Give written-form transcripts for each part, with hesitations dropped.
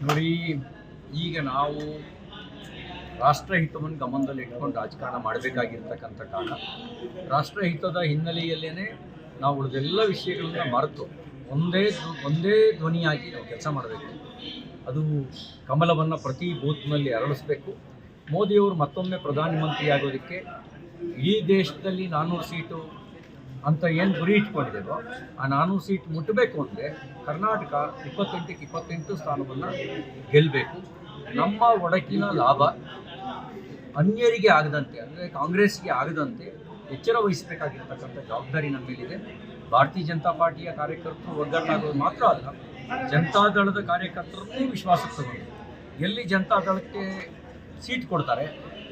ನೋಡಿ, ಈಗ ನಾವು ರಾಷ್ಟ್ರಹಿತವನ್ನು ಗಮನದಲ್ಲಿ ಇಟ್ಕೊಂಡು ರಾಜಕಾರಣ ಮಾಡಬೇಕಾಗಿರ್ತಕ್ಕಂಥ ಕಾಲ. ರಾಷ್ಟ್ರಹಿತದ ಹಿನ್ನೆಲೆಯಲ್ಲೇ ನಾವು ಉಳಿದೆಲ್ಲ ವಿಷಯಗಳನ್ನ ಮರೆತು ಒಂದೇ ಧ್ವನಿಯಾಗಿ ನಾವು ಕೆಲಸ ಮಾಡಬೇಕು. ಅದು ಕಮಲವನ್ನು ಪ್ರತಿ ಬೂತ್ನಲ್ಲಿ ಅರಳಿಸಬೇಕು. ಮೋದಿಯವರು ಮತ್ತೊಮ್ಮೆ ಪ್ರಧಾನಮಂತ್ರಿ ಆಗೋದಕ್ಕೆ ಈ ದೇಶದಲ್ಲಿ 400 ಸೀಟು ಅಂತ ಏನು ಗುರಿ ಇಟ್ಕೊಂಡಿದ್ದೇವೋ ಆ 400 ಸೀಟ್ ಮುಟ್ಟಬೇಕು ಅಂದರೆ ಕರ್ನಾಟಕ 28ಕ್ಕೆ 28 ಸ್ಥಾನವನ್ನು ಗೆಲ್ಲಬೇಕು. ನಮ್ಮ ಒಡಕಿನ ಲಾಭ ಅನ್ಯರಿಗೆ ಆಗದಂತೆ, ಅಂದರೆ ಕಾಂಗ್ರೆಸ್ಗೆ ಆಗದಂತೆ ಎಚ್ಚರ ವಹಿಸಬೇಕಾಗಿರ್ತಕ್ಕಂಥ ಜವಾಬ್ದಾರಿ ನಮ್ಮ ಮೇಲಿದೆ. ಭಾರತೀಯ ಜನತಾ ಪಾರ್ಟಿಯ ಕಾರ್ಯಕರ್ತರು ಒಗ್ಗಟ್ಟಾಗೋದು ಮಾತ್ರ ಅಲ್ಲ, ಜನತಾದಳದ ಕಾರ್ಯಕರ್ತರನ್ನೂ ವಿಶ್ವಾಸಕ್ಕೆ ತಗೊಂಡು ಎಲ್ಲಿ ಜನತಾದಳಕ್ಕೆ ಸೀಟ್ ಕೊಡ್ತಾರೆ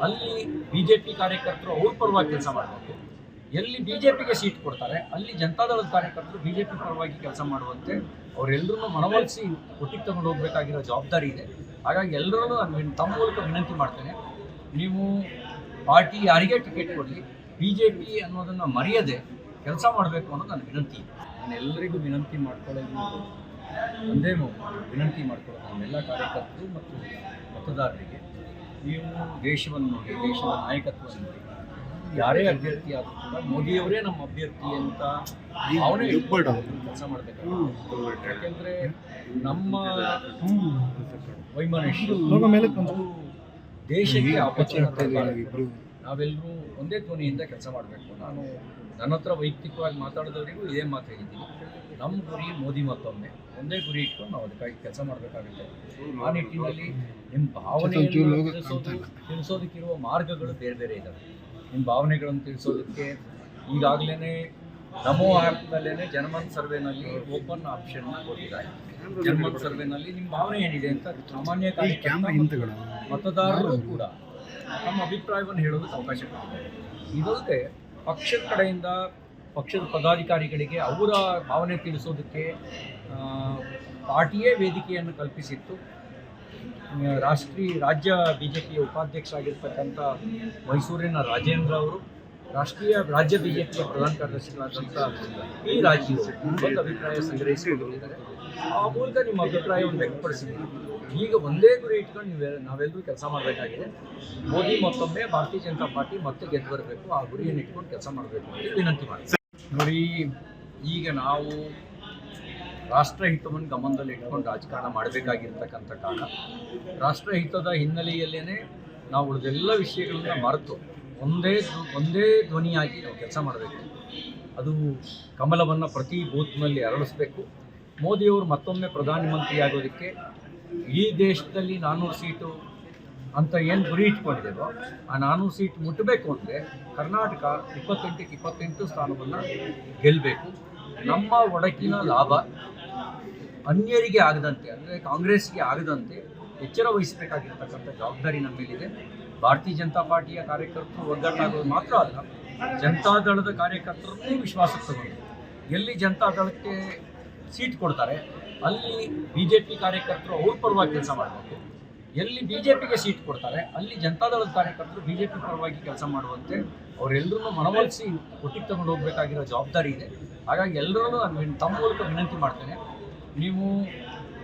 ಅಲ್ಲಿ BJP ಕಾರ್ಯಕರ್ತರು ಅವ್ರ ಪರವಾಗಿ ಕೆಲಸ ಮಾಡಬೇಕು. ಎಲ್ಲಿ BJPಗೆ ಸೀಟ್ ಕೊಡ್ತಾರೆ ಅಲ್ಲಿ ಜನತಾದಳದ ಕಾರ್ಯಕರ್ತರು BJP ಪರವಾಗಿ ಕೆಲಸ ಮಾಡುವಂತೆ ಅವರೆಲ್ಲರನ್ನೂ ಮನವೊಲಿಸಿ ಒಟ್ಟಿಗೆ ತಗೊಂಡು ಹೋಗಬೇಕಾಗಿರೋ ಜವಾಬ್ದಾರಿ ಇದೆ. ಹಾಗಾಗಿ ಎಲ್ಲರನ್ನೂ ನಾನು ತಮ್ಮ ಮೂಲಕ ವಿನಂತಿ ಮಾಡ್ತೇನೆ, ನೀವು ಪಾರ್ಟಿ ಯಾರಿಗೇ ಟಿಕೆಟ್ ಕೊಡಲಿ BJP ಅನ್ನೋದನ್ನು ಮರೆಯದೆ ಕೆಲಸ ಮಾಡಬೇಕು ಅನ್ನೋದು ನನ್ನ ವಿನಂತಿ. ನಾನು ಎಲ್ಲರಿಗೂ ವಿನಂತಿ ಮಾಡ್ಕೊಳ್ಳೋದು ವಿನಂತಿ ಮಾಡ್ಕೊಳ್ಳೋದು ನಮ್ಮೆಲ್ಲ ಕಾರ್ಯಕರ್ತರು ಮತ್ತು ಮತದಾರರಿಗೆ, ನೀವು ದೇಶವನ್ನು ನೋಡಿ, ದೇಶದ ನಾಯಕತ್ವವನ್ನು ನೋಡಿ. ಯಾರೇ ಅಭ್ಯರ್ಥಿ ಆದರೂ ಕೂಡ ಮೋದಿಯವರೇ ನಮ್ಮ ಅಭ್ಯರ್ಥಿ ಅಂತ ಅವನೇ ಕೆಲಸ ಮಾಡಬೇಕಾಗುತ್ತೆ. ಯಾಕೆಂದರೆ ನಮ್ಮ ವೈಮನಸ್ಸು ದೇಶಕ್ಕೆ ಅಪಚಾರ. ನಾವೆಲ್ಲರೂ ಒಂದೇ ಧ್ವನಿಯಿಂದ ಕೆಲಸ ಮಾಡಬೇಕು. ನನ್ನ ಹತ್ರ ವೈಯಕ್ತಿಕವಾಗಿ ಮಾತಾಡೋದವರಿಗೂ ಇದೇ ಮಾತು ಹೇಳಿದ್ದೀನಿ. ನಮ್ಮ ಗುರಿ ಮೋದಿ ಮತ್ತೊಮ್ಮೆ ಒಂದೇ ಗುರಿ ಇಟ್ಕೊಂಡು ನಾವು ಅದಕ್ಕಾಗಿ ಕೆಲಸ ಮಾಡಬೇಕಾಗುತ್ತೆ. ಆ ನಿಟ್ಟಿನಲ್ಲಿ ನಿಮ್ಮ ಭಾವನೆಯನ್ನು ತಿಳಿಸೋದಕ್ಕಿರುವ ಮಾರ್ಗಗಳು ಬೇರೆ ಬೇರೆ ಇದ್ದಾವೆ. ನಿಮ್ಮ ಭಾವನೆಗಳನ್ನು ತಿಳಿಸೋದಕ್ಕೆ ಈಗಾಗಲೇ ನಮೋ ಆ್ಯಪ್ನಲ್ಲೇ ಜನಮನ್ ಸರ್ವೆನಲ್ಲಿ ಓಪನ್ ಆಪ್ಷನ್ ಕೊಟ್ಟಿದ್ದಾರೆ. ಜನಮನ್ ಸರ್ವೆನಲ್ಲಿ ನಿಮ್ಮ ಭಾವನೆ ಏನಿದೆ ಅಂತ ಸಾಮಾನ್ಯ ಮತದಾರರು ಕೂಡ ತಮ್ಮ ಅಭಿಪ್ರಾಯವನ್ನು ಹೇಳೋದಕ್ಕೆ ಅವಕಾಶ ಕೊಟ್ಟಿದ್ದಾರೆ. ಇದಲ್ಲದೆ ಪಕ್ಷದ ಕಡೆಯಿಂದ ಪಕ್ಷದ ಪದಾಧಿಕಾರಿಗಳಿಗೆ ಅವರ ಭಾವನೆ ತಿಳಿಸೋದಕ್ಕೆ ಪಾರ್ಟಿಯೇ ವೇದಿಕೆಯನ್ನು ಕಲ್ಪಿಸಿತ್ತು. ರಾಜ್ಯ BJPಯ ಉಪಾಧ್ಯಕ್ಷರಾಗಿರ್ತಕ್ಕಂಥ ಮೈಸೂರಿನ ರಾಜೇಂದ್ರ ಅವರು, ರಾಜ್ಯ BJPಯ ಪ್ರಧಾನ ಕಾರ್ಯದರ್ಶಿಗಳಾದಂಥ ಈ ರಾಜೀವ್ ಒಂದು ಅಭಿಪ್ರಾಯ ಸಂಗ್ರಹಿಸಿಕೊಂಡಿದ್ದಾರೆ. ಆ ಮೂಲಕ ನಿಮ್ಮ ಅಭಿಪ್ರಾಯವನ್ನು ವ್ಯಕ್ತಪಡಿಸಿದ್ದೀವಿ. ಈಗ ಒಂದೇ ಗುರಿ ಇಟ್ಕೊಂಡು ನಾವೆಲ್ಲರೂ ಕೆಲಸ ಮಾಡಬೇಕಾಗಿದೆ. ಮೋದಿ ಮತ್ತೊಮ್ಮೆ ಭಾರತೀಯ ಜನತಾ ಪಾರ್ಟಿ ಮತ್ತೆ ಗೆದ್ದು ಬರಬೇಕು. ಆ ಗುರಿಯನ್ನು ಇಟ್ಕೊಂಡು ಕೆಲಸ ಮಾಡಬೇಕು ಅಂತ ವಿನಂತಿ ಮಾಡ್ತೀವಿ. ನೋಡಿ, ಈಗ ನಾವು ರಾಷ್ಟ್ರಹಿತವನ್ನು ಗಮನದಲ್ಲಿ ಇಟ್ಕೊಂಡು ರಾಜಕಾರಣ ಮಾಡಬೇಕಾಗಿರ್ತಕ್ಕಂಥ ಕಾಲ. ರಾಷ್ಟ್ರಹಿತದ ಹಿನ್ನೆಲೆಯಲ್ಲೇ ನಾವು ಉಳಿದೆಲ್ಲ ವಿಷಯಗಳನ್ನ ಮರೆತು ಒಂದೇ ಧ್ವನಿಯಾಗಿ ನಾವು ಕೆಲಸ ಮಾಡಬೇಕು. ಅದು ಕಮಲವನ್ನು ಪ್ರತಿ ಬೂತ್ನಲ್ಲಿ ಅರಳಿಸಬೇಕು. ಮೋದಿಯವರು ಮತ್ತೊಮ್ಮೆ ಪ್ರಧಾನಮಂತ್ರಿ ಆಗೋದಕ್ಕೆ ಈ ದೇಶದಲ್ಲಿ 400 ಸೀಟು ಅಂತ ಏನು ಗುರಿ ಇಟ್ಕೊಂಡಿದ್ದೇವೋ ಆ 400 ಸೀಟ್ ಮುಟ್ಟಬೇಕು ಅಂದರೆ ಕರ್ನಾಟಕ 28ಕ್ಕೆ 28 ಸ್ಥಾನವನ್ನು ಗೆಲ್ಲಬೇಕು. ನಮ್ಮ ಒಡಕಿನ ಲಾಭ ಅನ್ಯರಿಗೆ ಆಗದಂತೆ, ಅಂದರೆ ಕಾಂಗ್ರೆಸ್ಗೆ ಆಗದಂತೆ ಎಚ್ಚರ ವಹಿಸಬೇಕಾಗಿರ್ತಕ್ಕಂಥ ಜವಾಬ್ದಾರಿ ನಮ್ಮ ಮೇಲಿದೆ. ಭಾರತೀಯ ಜನತಾ ಪಾರ್ಟಿಯ ಕಾರ್ಯಕರ್ತರು ಒಗ್ಗಟ್ಟಾಗೋದು ಮಾತ್ರ ಅಲ್ಲ, ಜನತಾದಳದ ಕಾರ್ಯಕರ್ತರನ್ನೂ ವಿಶ್ವಾಸಕ್ಕೆ ತಗೊಂಡು ಎಲ್ಲಿ ಜನತಾದಳಕ್ಕೆ ಸೀಟ್ ಕೊಡ್ತಾರೆ ಅಲ್ಲಿ BJP ಕಾರ್ಯಕರ್ತರು ಅವ್ರ ಪರವಾಗಿ ಕೆಲಸ ಮಾಡಬೇಕು. ಎಲ್ಲಿ BJPಗೆ ಸೀಟ್ ಕೊಡ್ತಾರೆ ಅಲ್ಲಿ ಜನತಾದಳದ ಕಾರ್ಯಕರ್ತರು BJP ಪರವಾಗಿ ಕೆಲಸ ಮಾಡುವಂತೆ ಅವರೆಲ್ಲರನ್ನೂ ಮನವೊಲಿಸಿ ಒಟ್ಟಿಗೆ ತಗೊಂಡು ಹೋಗಬೇಕಾಗಿರೋ ಜವಾಬ್ದಾರಿ ಇದೆ. ಹಾಗಾಗಿ ಎಲ್ಲರನ್ನೂ ನಾನು ತಮ್ಮ ಮೂಲಕ ವಿನಂತಿ ಮಾಡ್ತೇನೆ, ನೀವು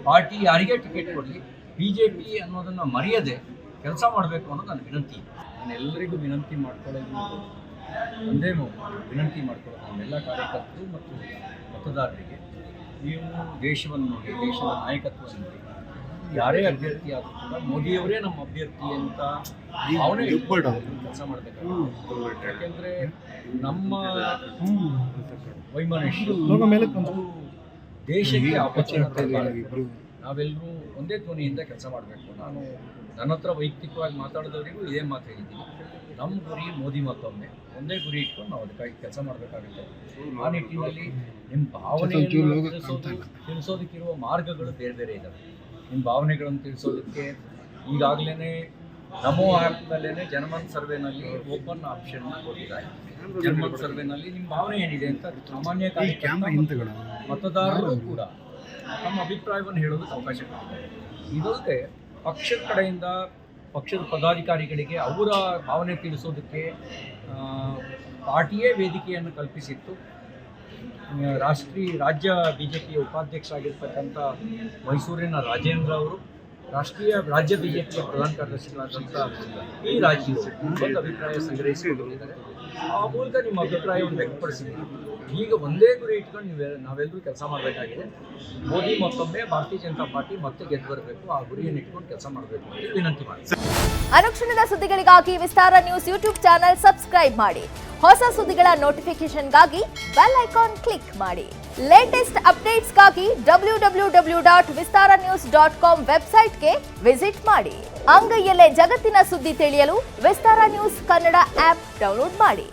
ಪಾರ್ಟಿ ಯಾರಿಗೇ ಟಿಕೆಟ್ ಕೊಡಲಿ BJP ಅನ್ನೋದನ್ನು ಮರೆಯದೆ ಕೆಲಸ ಮಾಡಬೇಕು ಅನ್ನೋದು ನನ್ನ ವಿನಂತಿ. ನಾನು ಎಲ್ಲರಿಗೂ ವಿನಂತಿ ಮಾಡ್ಕೊಳ್ಳೋದು ವಿನಂತಿ ಮಾಡ್ಕೊಳ್ಳೋದು ನಮ್ಮೆಲ್ಲ ಕಾರ್ಯಕರ್ತರು ಮತ್ತು ಮತದಾರರಿಗೆ, ನೀವು ದೇಶವನ್ನು ನೋಡಿ, ದೇಶದ ನಾಯಕತ್ವವನ್ನು ನೋಡಿ. ಯಾರೇ ಅಭ್ಯರ್ಥಿ ಆದರೂ ಕೂಡ ಮೋದಿಯವರೇ ನಮ್ಮ ಅಭ್ಯರ್ಥಿ ಅಂತ ಅವನೇ ಕೆಲಸ ಮಾಡಬೇಕಾಗುತ್ತೆ. ಯಾಕೆಂದರೆ ನಮ್ಮ ವೈಮನಸ್ಸು ದೇಶಕ್ಕೆ ಅಪಚಾರ. ನಾವೆಲ್ಲರೂ ಒಂದೇ ಧ್ವನಿಯಿಂದ ಕೆಲಸ ಮಾಡಬೇಕು. ನನ್ನ ಹತ್ರ ವೈಯಕ್ತಿಕವಾಗಿ ಮಾತಾಡೋದವರಿಗೂ ಇದೇ ಮಾತು ಹೇಳಿದ್ದೀನಿ. ನಮ್ಮ ಗುರಿ ಮೋದಿ ಮತ್ತೊಮ್ಮೆ ಒಂದೇ ಗುರಿ ಇಟ್ಕೊಂಡು ನಾವು ಅದಕ್ಕಾಗಿ ಕೆಲಸ ಮಾಡಬೇಕಾಗುತ್ತೆ. ಆ ನಿಟ್ಟಿನಲ್ಲಿ ನಿಮ್ಮ ಭಾವನೆಯನ್ನು ತಿಳಿಸೋದಕ್ಕಿರುವ ಮಾರ್ಗಗಳು ಬೇರೆ ಬೇರೆ ಇದ್ದಾವೆ. ನಿಮ್ಮ ಭಾವನೆಗಳನ್ನು ತಿಳಿಸೋದಕ್ಕೆ ಈಗಾಗಲೇ ನಮೋ ಆ್ಯಪ್ನಲ್ಲೇ ಜನಮನ್ ಸರ್ವೆನಲ್ಲಿ ಓಪನ್ ಆಪ್ಷನ್ ಕೊಟ್ಟಿದ್ದಾರೆ. ಜನಮನ್ ಸರ್ವೆನಲ್ಲಿ ನಿಮ್ಮ ಭಾವನೆ ಏನಿದೆ ಅಂತ ಸಾಮಾನ್ಯ ಮತದಾರರು ಕೂಡ ತಮ್ಮ ಅಭಿಪ್ರಾಯವನ್ನು ಹೇಳೋದಕ್ಕೆ ಅವಕಾಶ ಕೊಟ್ಟಿದ್ದಾರೆ. ಇದಲ್ಲದೆ ಪಕ್ಷದ ಕಡೆಯಿಂದ ಪಕ್ಷದ ಪದಾಧಿಕಾರಿಗಳಿಗೆ ಅವರ ಭಾವನೆ ತಿಳಿಸೋದಕ್ಕೆ ಪಾರ್ಟಿಯೇ ವೇದಿಕೆಯನ್ನು ಕಲ್ಪಿಸಿತ್ತು. ರಾಜ್ಯ BJPಯ ಉಪಾಧ್ಯಕ್ಷರಾಗಿರ್ತಕ್ಕಂಥ ಮೈಸೂರಿನ ರಾಜೇಂದ್ರ ಅವರು, ರಾಜ್ಯ ಬಿಜೆಪಿಯ ಪ್ರಧಾನ ಕಾರ್ಯದರ್ಶಿಗಳಾದಂಥ ಈ ರಾಜೀವ್ ಒಂದು ಅಭಿಪ್ರಾಯ ಸಂಗ್ರಹಿಸಿಕೊಂಡಿದ್ದಾರೆ. ಆ ಮೂಲಕ ನಿಮ್ಮ ಅಭಿಪ್ರಾಯವನ್ನು ವ್ಯಕ್ತಪಡಿಸಿದ್ದೀವಿ. ಈಗ ಒಂದೇ ಗುರಿ ಇಟ್ಕೊಂಡು ನಾವೆಲ್ಲರೂ ಕೆಲಸ ಮಾಡಬೇಕಾಗಿದೆ. ಮೋದಿ ಮತ್ತೊಮ್ಮೆ ಭಾರತೀಯ ಜನತಾ ಪಾರ್ಟಿ ಮತ್ತೆ ಗೆದ್ದು ಬರಬೇಕು, ಆ ಗುರಿಯನ್ನು ಇಟ್ಕೊಂಡು ಕೆಲಸ ಮಾಡಬೇಕು ಅಂತ ವಿನಂತಿ ಮಾಡ್ತೀನಿ. ಅನುಕ್ಷಣದ ಸುದ್ದಿಗಳಿಗಾಗಿ ವಿಸ್ತಾರ ನ್ಯೂಸ್ ಯೂಟ್ಯೂಬ್ ಚಾನೆಲ್ ಸಬ್ಸ್ಕ್ರೈಬ್ ಮಾಡಿ. ಹೊಸ ಸುದ್ದಿಗಳ ನೋಟಿಫಿಕೇಶನ್ಗಾಗಿ ಬೆಲ್ ಐಕಾನ್ ಕ್ಲಿಕ್ ಮಾಡಿ. ಲೇಟೆಸ್ಟ್ ಅಪ್ಡೇಟ್ಸ್ಗಾಗಿ www.vistaranews.com ವೆಬ್ಸೈಟ್ಗೆ ವಿಸಿಟ್ ಮಾಡಿ. ಅಂಗೈಯಲ್ಲೇ ಜಗತ್ತಿನ ಸುದ್ದಿ ತಿಳಿಯಲು ವಿಸ್ತಾರ ನ್ಯೂಸ್ ಕನ್ನಡ ಆಪ್ ಡೌನ್ಲೋಡ್ ಮಾಡಿ.